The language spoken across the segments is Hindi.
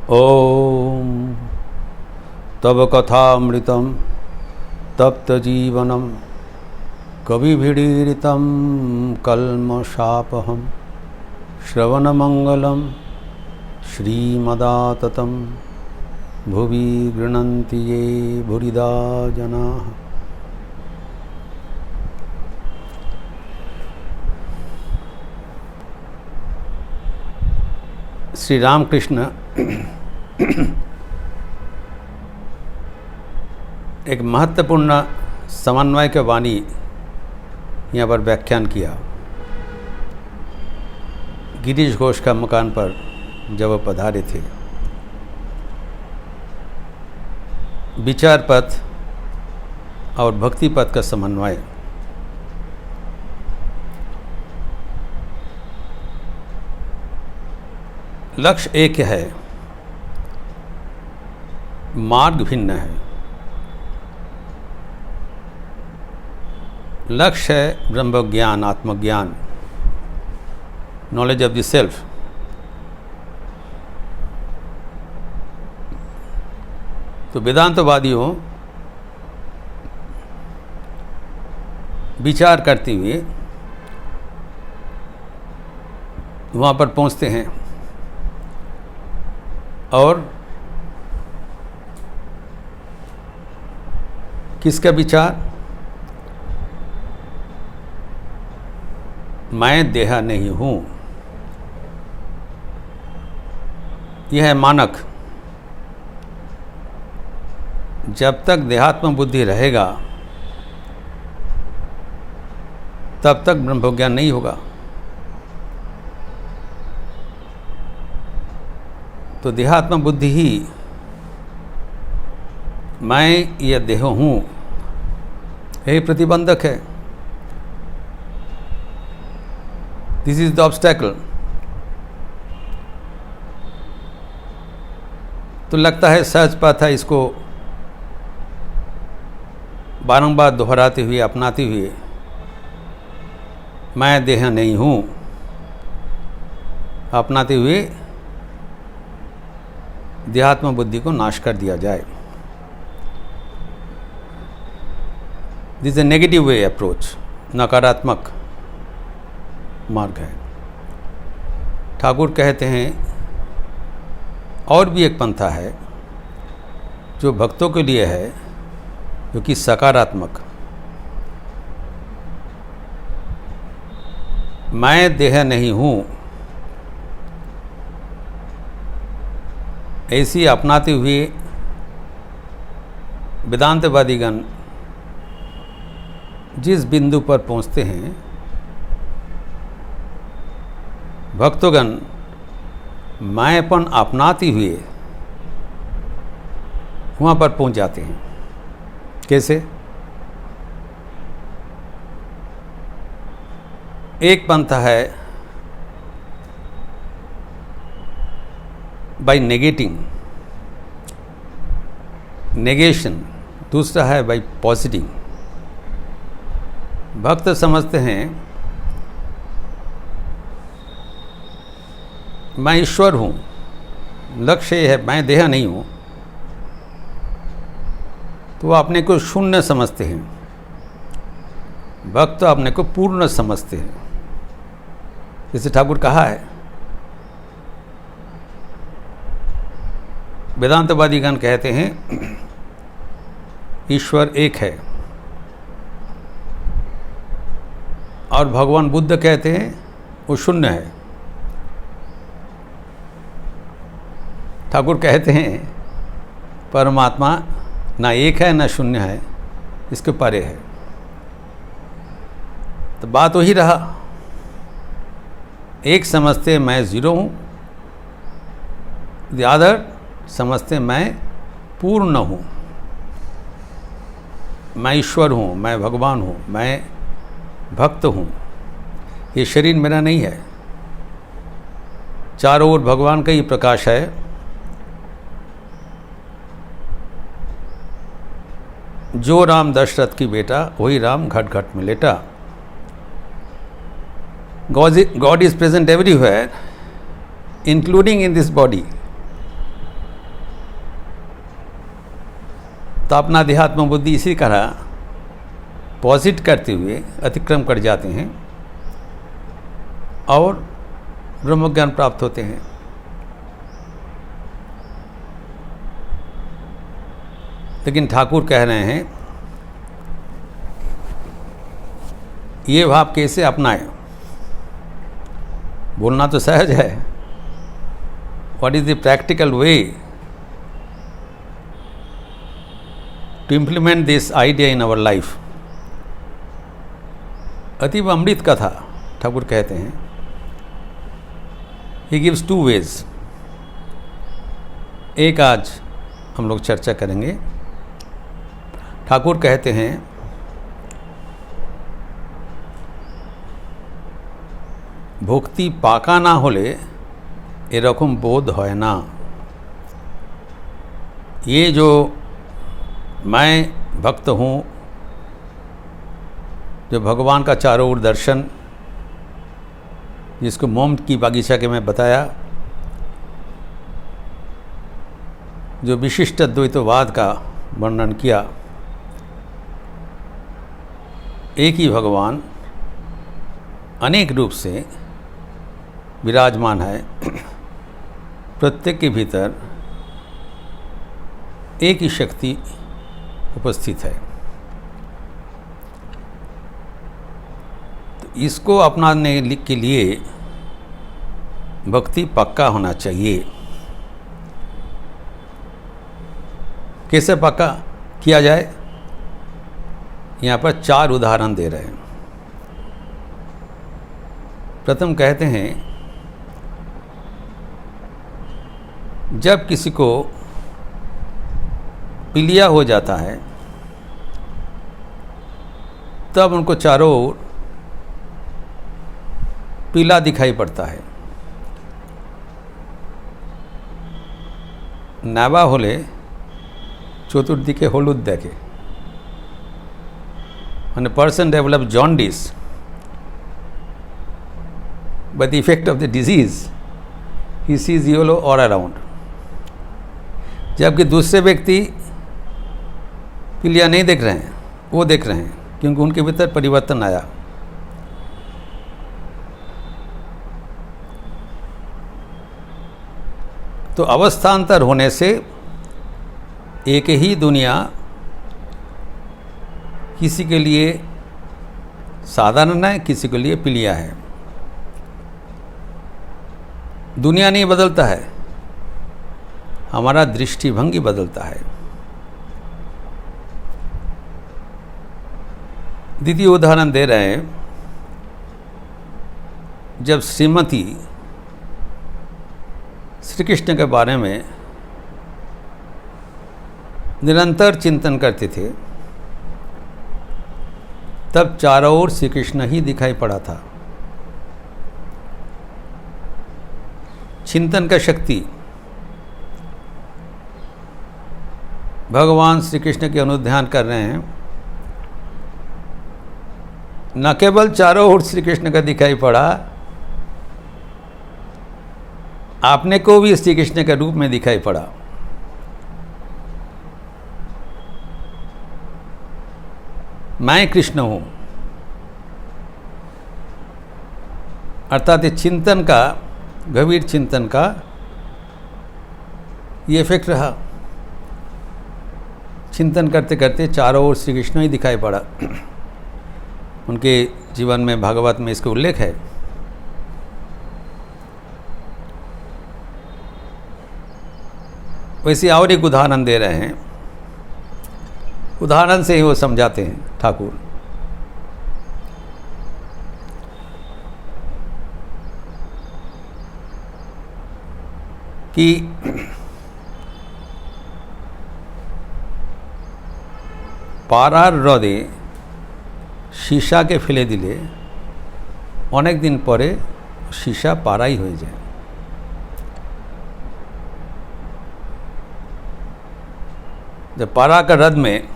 ओम तव कथामृतं तप्तजीवनं कविभिरीडितं कल्मषापहं श्रवणमंगलं श्रीमदाततं भुवि गृह्णन्ति ये भुरिदा जनाः। श्री रामकृष्ण एक महत्वपूर्ण समन्वय की वाणी यहाँ पर व्याख्यान किया। गिरीश घोष का मकान पर जब वह पधारे थे, विचार पथ और भक्ति पथ का समन्वय। लक्ष्य एक है, मार्ग भिन्न है। लक्ष्य है ब्रह्म ज्ञान, आत्मज्ञान, नॉलेज ऑफ द सेल्फ। तो वेदांतवादियों विचार करते हुए वहाँ पर पहुँचते हैं और किसका विचार? मैं देहा नहीं हूँ, यह है मानक। जब तक देहात्म बुद्धि रहेगा तब तक ब्रह्मज्ञान नहीं होगा। तो देहात्म बुद्धि ही मैं यह देह हूँ, यही प्रतिबंधक है। This is the obstacle. तो लगता है सहज पथ है, इसको बारंबार दोहराते हुए अपनाते हुए मैं देह नहीं हूँ अपनाते हुए देहात्म बुद्धि को नाश कर दिया जाए। This is a negative way approach, नकारात्मक मार्ग है। ठाकुर कहते हैं और भी एक पंथा है जो भक्तों के लिए है, जो कि सकारात्मक। मैं देह नहीं हूँ ऐसी अपनाते हुए वेदांतवादीगण जिस बिंदु पर पहुँचते हैं, भक्तोगण मैंपन अपनाते हुए वहाँ पर पहुँच जाते हैं। कैसे? एक पंथा है बाय नेगेटिंग, नेगेशन। दूसरा है बाय पॉजिटिव। भक्त समझते हैं मैं ईश्वर हूँ, लक्ष्य ये है मैं देह नहीं हूँ। तो वो अपने को शून्य समझते हैं, भक्त अपने को पूर्ण समझते हैं। जैसे ठाकुर कहा है, वेदांतवादीगण कहते हैं ईश्वर एक है, और भगवान बुद्ध कहते हैं वो शून्य है। ठाकुर कहते हैं परमात्मा ना एक है ना शून्य है, इसके परे है। तो बात वही रहा, एक समझते मैं जीरो हूँ, द अदर समझते मैं पूर्ण हूँ, मैं ईश्वर हूँ, मैं भगवान हूँ, मैं भक्त हूँ। ये शरीर मेरा नहीं है, चारों ओर भगवान का ही प्रकाश है। जो राम दशरथ की बेटा, वही राम घट घट में लेटा। God is present everywhere, including in this body. तो अपना अध्यात्म बुद्धि इसी तरह पॉजिट करते हुए अतिक्रम कर जाते हैं और ब्रह्म ज्ञान प्राप्त होते हैं। लेकिन ठाकुर कह रहे हैं ये भाव कैसे अपनाएं? बोलना तो सहज है, what is the practical way to implement this idea in our life? अतीब अमृत कथा ठाकुर कहते हैं, ही गिव्स 2 ways। एक आज हम लोग चर्चा करेंगे। ठाकुर कहते हैं भक्ति पाका ना होले एरकम बोध है ना। ये जो मैं भक्त हूँ, जो भगवान का चारों ओर दर्शन, जिसको मोम की बागीचा के मैं बताया, जो विशिष्ट द्वैतवाद का वर्णन किया, एक ही भगवान अनेक रूप से विराजमान है, प्रत्येक के भीतर एक ही शक्ति उपस्थित है। तो इसको अपनाने के लिए भक्ति पक्का होना चाहिए। कैसे पक्का किया जाए? यहाँ पर 4 उदाहरण दे रहे हैं। प्रथम कहते हैं जब किसी को पीलिया हो जाता है तब उनको चारों ओर पीला दिखाई पड़ता है। नावा होले चतुर्दिके हलुद देखे। When a person develops jaundice by the effect of the disease, he sees yellow all around। जबकि दूसरे व्यक्ति पीलिया नहीं देख रहे हैं, वो देख रहे हैं क्योंकि उनके भीतर परिवर्तन आया। तो अवस्थांतर होने से एक ही दुनिया किसी के लिए साधारण है, किसी के लिए पीलिया है। दुनिया नहीं बदलता है, हमारा दृष्टिभंगी बदलता है। द्वितीय उदाहरण दे रहे हैं, जब श्रीमती श्री कृष्ण के बारे में निरंतर चिंतन करते थे तब चारों ओर श्री कृष्ण ही दिखाई पड़ा था। चिंतन का शक्ति भगवान श्री कृष्ण के अनुध्यान कर रहे हैं, न केवल चारों ओर श्री कृष्ण का दिखाई पड़ा, आपने को भी श्री कृष्ण के रूप में दिखाई पड़ा। मैं कृष्ण हूँ, अर्थात चिंतन का, गंभीर चिंतन का ये इफेक्ट रहा। चिंतन करते करते चारों ओर श्री कृष्ण ही दिखाई पड़ा। उनके जीवन में, भागवत में इसका उल्लेख है। वैसे और एक उदाहरण दे रहे हैं, उदाहरण से ही वो समझाते हैं ठाकुर। कि पारार हृदे शीशा के फेले दिले अनेक दिन परे शीशा पाराई हो जाए। जब पारा का रद में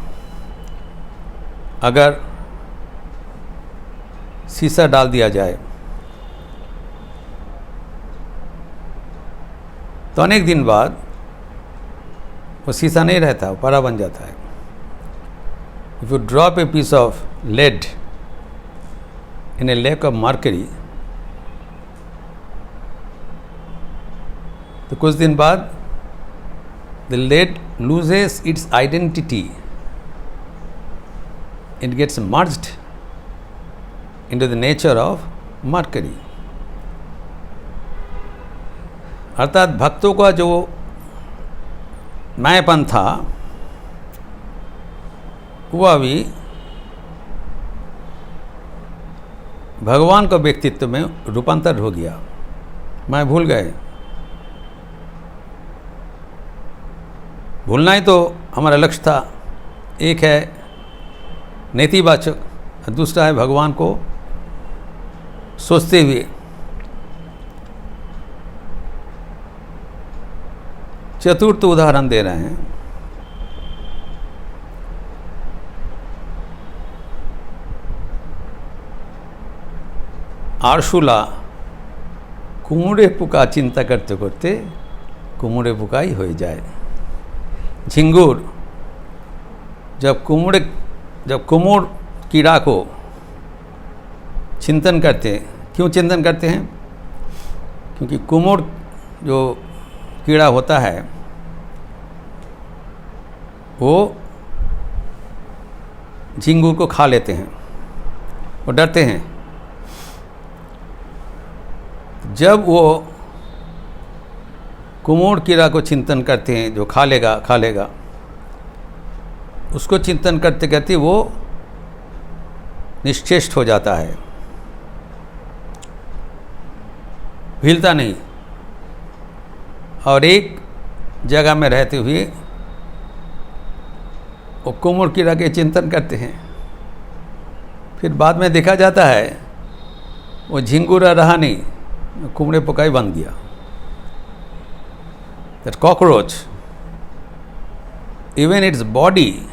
अगर शीशा डाल दिया जाए तो अनेक दिन बाद वो शीशा नहीं रहता, वो पारा बन जाता है। If you drop a piece of lead in a lake of mercury, तो कुछ दिन बाद the lead loses its identity. It gets merged into the nature of mercury. अर्थात भक्तों का जो मैंपन था वह भी भगवान का व्यक्तित्व में रूपांतर हो गया। मैं भूल गए। भूलना ही तो हमारा लक्ष्य था। एक है नेतिवाचक और दूसरा है भगवान को सोचते हुए। चतुर्थ उदाहरण दे रहे हैं। आरशुला कुमुरे पुका चिंता करते करते कुमुरे पुकाई हो जाए। झिंगुर जब कुमुर कीड़ा को चिंतन करते हैं, क्यों चिंतन करते हैं? क्योंकि कुमुर जो कीड़ा होता है वो झिंगुर को खा लेते हैं, वो डरते हैं। जब वो कुमुर कीड़ा को चिंतन करते हैं, जो खा लेगा, उसको चिंतन करते करते वो निश्चेष्ट हो जाता है, हिलता नहीं, और एक जगह में रहते हुए वो कुमुर कीड़ा के चिंतन करते हैं। फिर बाद में देखा जाता है वो झिंगुरा रहा नहीं, कुमड़े पुकाई बन गया। That cockroach, even its body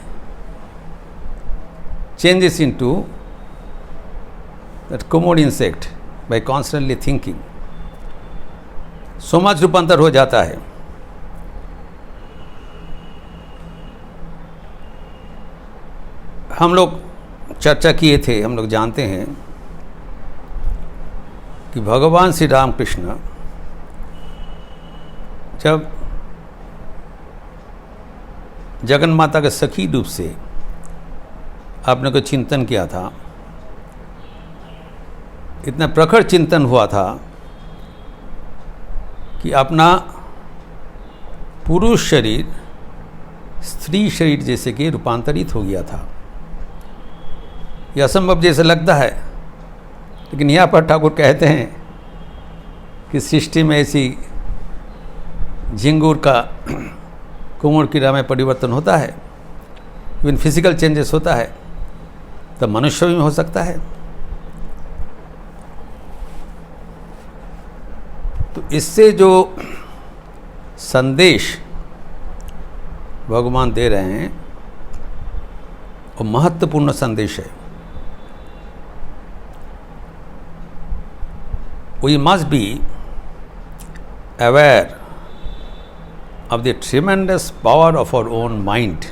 changes into that commode insect by constantly thinking. So much रूपांतर हो जाता है। हम लोग चर्चा किए थे, हम लोग जानते हैं कि भगवान श्री रामकृष्ण जब जगन माता के सखी रूप से आपने को चिंतन किया था, इतना प्रखर चिंतन हुआ था कि अपना पुरुष शरीर स्त्री शरीर जैसे कि रूपांतरित हो गया था। यह असंभव जैसे लगता है, लेकिन यहाँ पर ठाकुर कहते हैं कि सृष्टि में ऐसी झिंगुर का कुमुर कीड़ा में परिवर्तन होता है, इवन फिजिकल चेंजेस होता है, तो मनुष्य में हो सकता है। तो इससे जो संदेश भगवान दे रहे हैं वो महत्वपूर्ण संदेश है। We must be aware of the tremendous power of our own mind.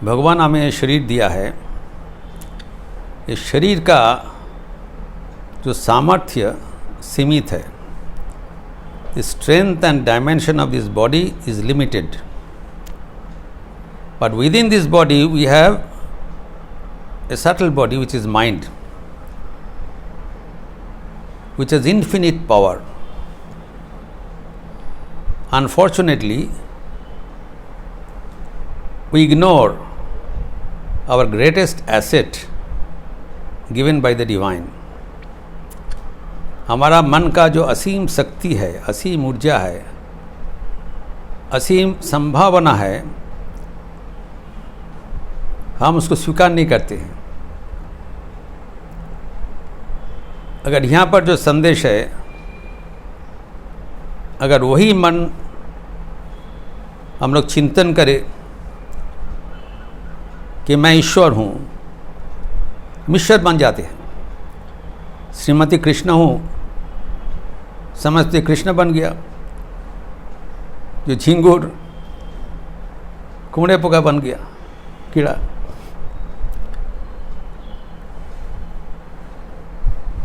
भगवान हमें शरीर दिया है, इस शरीर का जो सामर्थ्य सीमित है। The strength and dimension of this body is limited, but within this body we have a subtle body which is mind, which has infinite power. Unfortunately, we ignore our greatest asset given by the divine. हमारा मन का जो असीम शक्ति है, असीम ऊर्जा है, असीम संभावना है, हम उसको स्वीकार नहीं करते हैं। अगर यहाँ पर जो संदेश है, अगर वही मन हम लोग चिंतन करें कि मैं ईश्वर हूँ, हम ईश्वर बन जाते हैं। श्रीमती कृष्ण हूँ, समझते कृष्ण बन गया। जो झिंगुर कुमड़े पुका बन गया। कीड़ा।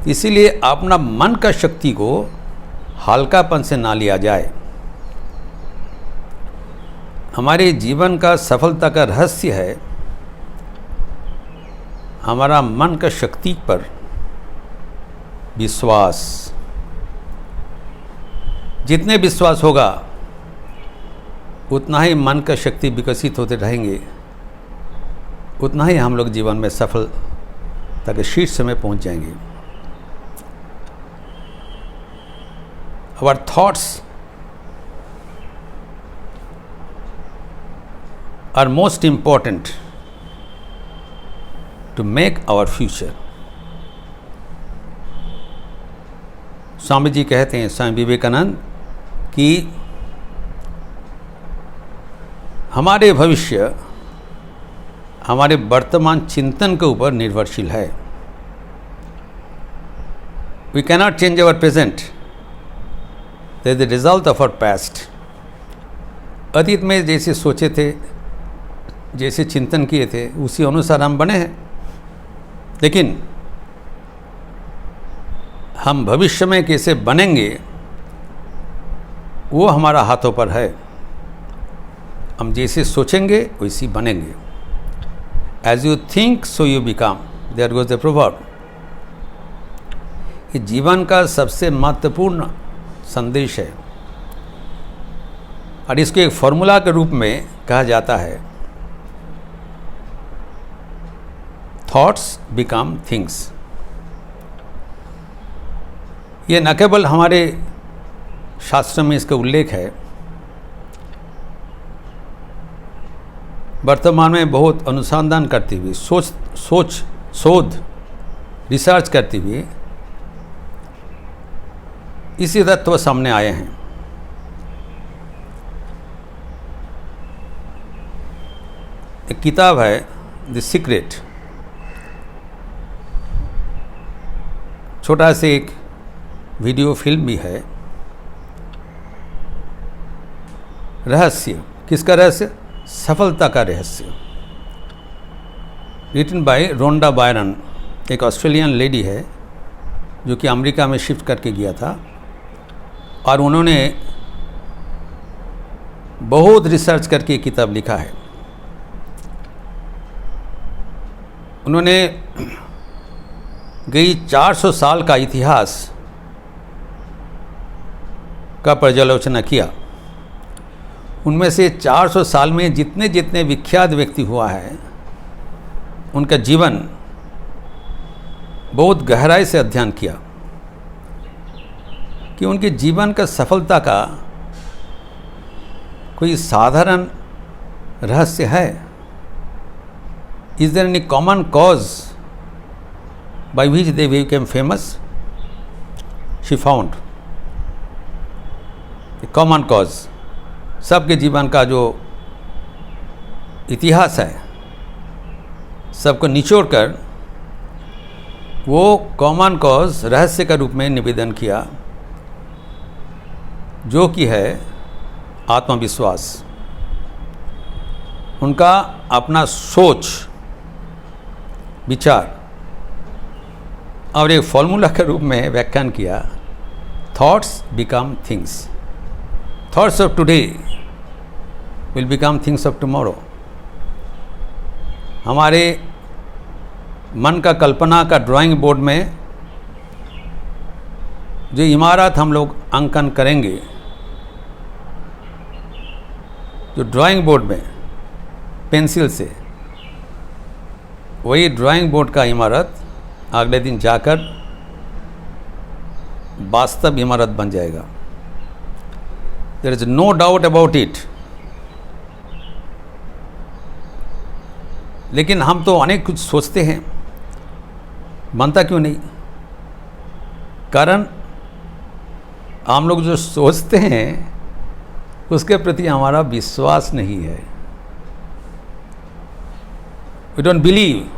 इसीलिए अपना मन का शक्ति को हल्कापन से ना लिया जाए। हमारे जीवन का सफलता का रहस्य है हमारा मन का शक्ति पर विश्वास। जितने विश्वास होगा उतना ही मन का शक्ति विकसित होते रहेंगे, उतना ही हम लोग जीवन में सफलता के शीर्ष में पहुंच जाएंगे। Our thoughts are most important to make our future. Swami ji कहते हैं, स्वामी विवेकानंद, कि हमारे भविष्य हमारे वर्तमान चिंतन के ऊपर निर्भरशील है। We cannot change our present. They are the result of our past. अतीत में जैसे सोचे थे, जैसे चिंतन किए थे, उसी अनुसार हम बने हैं। लेकिन हम भविष्य में कैसे बनेंगे वो हमारा हाथों पर है। हम जैसे सोचेंगे वैसी बनेंगे। As you think, so you become. There goes the proverb. ये जीवन का सबसे महत्वपूर्ण संदेश है और इसको एक फॉर्मूला के रूप में कहा जाता है, थॉट्स बिकम थिंग्स। ये न केवल हमारे शास्त्र में इसका उल्लेख है, वर्तमान में बहुत अनुसंधान करते हुए, शोध रिसर्च करते हुए इसी तत्व सामने आए हैं। एक किताब है द सीक्रेट, छोटा से एक वीडियो फिल्म भी है। रहस्य, किसका रहस्य? सफलता का रहस्य। रिटन बाय रोंडा बायरन, एक ऑस्ट्रेलियन लेडी है जो कि अमेरिका में शिफ्ट करके गया था और उन्होंने बहुत रिसर्च करके किताब लिखा है। उन्होंने गई 400 साल का इतिहास का पर्यालोचना किया। उनमें से 400 साल में जितने जितने विख्यात व्यक्ति हुआ है, उनका जीवन बहुत गहराई से अध्ययन किया कि उनके जीवन का सफलता का कोई साधारण रहस्य है। Is there any common cause by which they became famous? She found common cause. सबके जीवन का जो इतिहास है, सबको निचोड़ कर वो कॉमन कॉज रहस्य का रूप में निवेदन किया, जो कि है आत्मविश्वास। उनका अपना सोच विचार और एक फॉर्मूला के रूप में व्याख्यान किया, thoughts become things. Thoughts of today will become things of tomorrow. हमारे मन का कल्पना का ड्राइंग बोर्ड में जो इमारत हम लोग अंकन करेंगे, जो ड्राइंग बोर्ड में पेंसिल से, वही ड्राइंग बोर्ड का इमारत अगले दिन जाकर वास्तव इमारत बन जाएगा। There is no doubt about it. लेकिन हम तो अनेक कुछ सोचते हैं, बनता क्यों नहीं? कारण हम लोग जो सोचते हैं उसके प्रति हमारा विश्वास नहीं है। We don't believe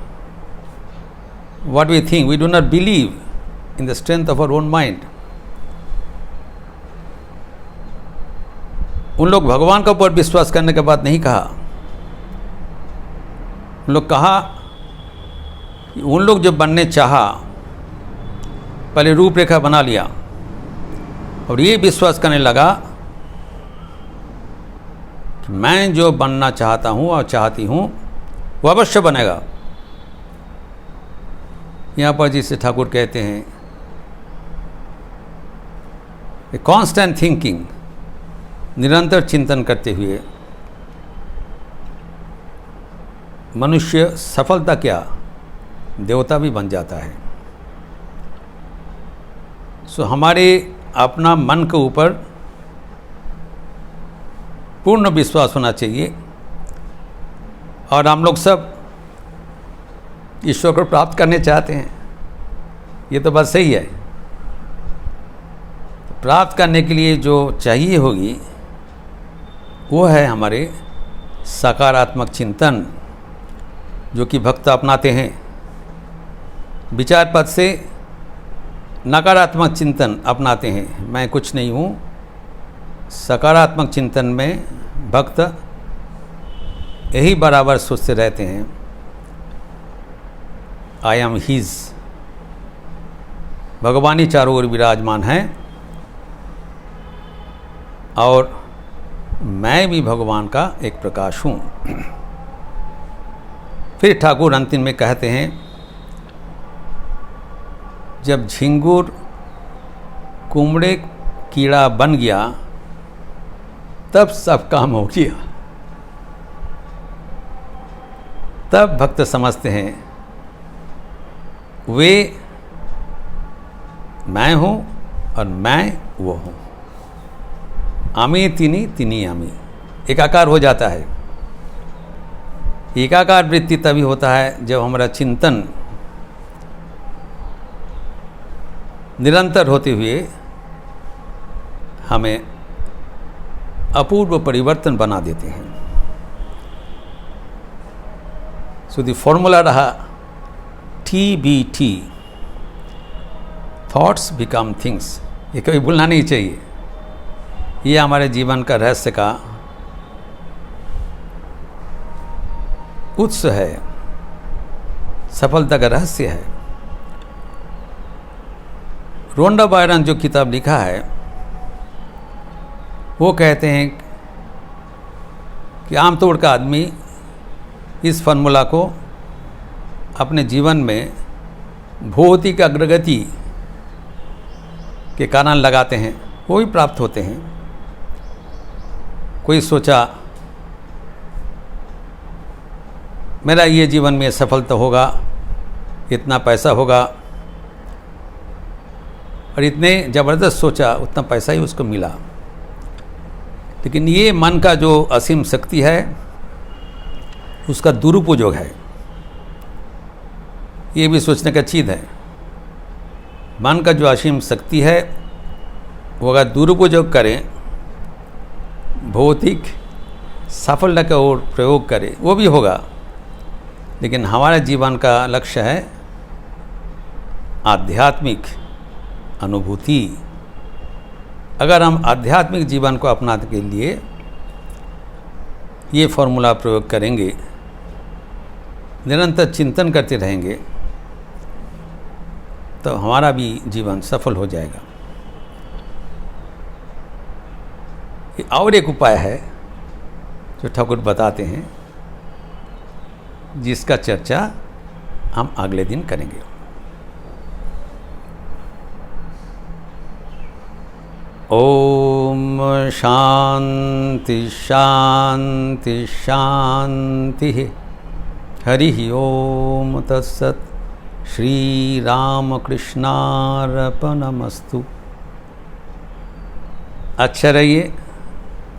what we think. We do not believe in the strength of our own mind. उन लोग भगवान का ऊपर विश्वास करने के बाद नहीं कहा, उन लोग कहा, उन लोग जो बनने चाहा पहले रूपरेखा बना लिया और ये विश्वास करने लगा कि मैं जो बनना चाहता हूँ और चाहती हूँ वो अवश्य बनेगा। यहाँ पर जिसे ठाकुर कहते हैं ए कॉन्स्टेंट थिंकिंग, निरंतर चिंतन करते हुए मनुष्य सफलता क्या देवता भी बन जाता है। सो हमारे अपना मन के ऊपर पूर्ण विश्वास होना चाहिए और हम लोग सब ईश्वर को प्राप्त करने चाहते हैं, ये तो बात सही है। प्राप्त करने के लिए जो चाहिए होगी वो है हमारे सकारात्मक चिंतन, जो कि भक्त अपनाते हैं। विचार पथ से नकारात्मक चिंतन अपनाते हैं, मैं कुछ नहीं हूँ। सकारात्मक चिंतन में भक्त यही बराबर सोचते रहते हैं, आई एम हीज। भगवान ही चारों ओर विराजमान हैं और मैं भी भगवान का एक प्रकाश हूँ। फिर ठाकुर अंतिम में कहते हैं, जब झिंगुर कुमड़े कीड़ा बन गया तब सब काम हो गया। तब भक्त समझते हैं वे मैं हूँ और मैं वो हूँ। आमी तिनी तिनी आमी, एकाकार हो जाता है। एकाकार वृत्ति तभी होता है जब हमारा चिंतन निरंतर होते हुए हमें अपूर्व परिवर्तन बना देते हैं। सो द फॉर्मूला रहा TBT, थॉट्स बिकम थिंग्स। ये कभी भूलना नहीं चाहिए। ये हमारे जीवन का रहस्य का उत्स है, सफलता का रहस्य है। रोंडा बायरन जो किताब लिखा है वो कहते हैं कि आमतौर का आदमी इस फार्मूला को अपने जीवन में भौतिक अग्रगति के कारण लगाते हैं, वो भी प्राप्त होते हैं। कोई सोचा मेरा ये जीवन में सफलता होगा, इतना पैसा होगा, और इतने ज़बरदस्त सोचा उतना पैसा ही उसको मिला। लेकिन ये मन का जो असीम शक्ति है उसका दुरुपयोग है। ये भी सोचने का चीज़ है। मन का जो असीम शक्ति है वो अगर दुरुपयोग करें, भौतिक साफल्य का ओर प्रयोग करें, वो भी होगा। लेकिन हमारे जीवन का लक्ष्य है आध्यात्मिक अनुभूति। अगर हम आध्यात्मिक जीवन को अपनाने के लिए ये फॉर्मूला प्रयोग करेंगे, निरंतर चिंतन करते रहेंगे, तो हमारा भी जीवन सफल हो जाएगा। और एक उपाय है जो ठाकुर बताते हैं, जिसका चर्चा हम अगले दिन करेंगे। ओम शांति शांति शांति। हरि ओम तत्सत। श्री रामकृष्णार्पणमस्तु। अच्छा रहिए,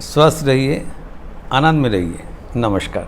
स्वस्थ रहिए, आनंद में रहिए। नमस्कार।